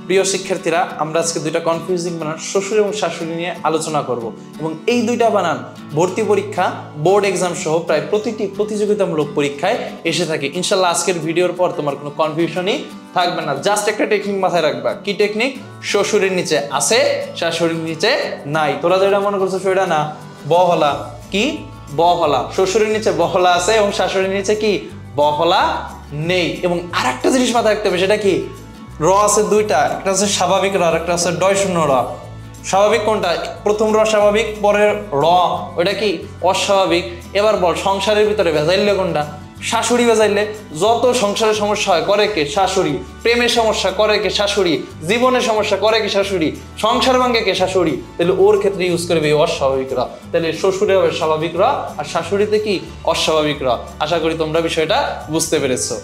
প্রিয় শিক্ষার্থীরা, আমরা আজকে দুইটা কনফিউজিং বানান শ্বশুর এবং শাশুড়ি নিয়ে আলোচনা করব এবং এই দুইটা বানান ভর্তি পরীক্ষা, বোর্ড এক্সাম সহ প্রায় প্রতিটি প্রতিযোগিতামূলক পরীক্ষায় এসে থাকে। ইনশাল্লাহ আজকের ভিডিওর পর তোমার কোনো কনফিউশনই থাকবে না। জাস্ট একটা টেকনিক মাথায় রাখবা। কি টেকনিক? শ্বশুরের নিচে আছে, শাশুড়ির নিচে নাই। তোরা যেটা মনে করছো সেটা না, বহলা। কি? বহলা। শ্বশুরের নিচে বহলা আছে এবং শাশুড়ির নিচে কি? বহলা নেই। এবং আরেকটা জিনিস মাথায় রাখতে হবে, সেটা কি? র আছে দুইটা, একটা আছে স্বাভাবিক র আর একটা আছে ডয় শূন্য র। স্বাভাবিক কোনটা? প্রথম র স্বাভাবিক, পরের র ওইটা কি? অস্বাভাবিক। এবার বল, সংসারের ভিতরে ভেজাইলে কোনটা? শাশুড়ি ভেজাইলে। যত সংসারের সমস্যা হয় করে কে? শাশুড়ি। প্রেমের সমস্যা করে কে? শাশুড়ি। জীবনের সমস্যা করে কি? শাশুড়ি। সংসার ভাঙ্গে কে? শাশুড়ি। তাহলে ওর ক্ষেত্রে ইউজ করবে অস্বাভাবিক র। তাহলে শ্বশুরে হবে স্বাভাবিক র আর শাশুড়িতে কি? অস্বাভাবিক র। আশা করি তোমরা বিষয়টা বুঝতে পেরেছো।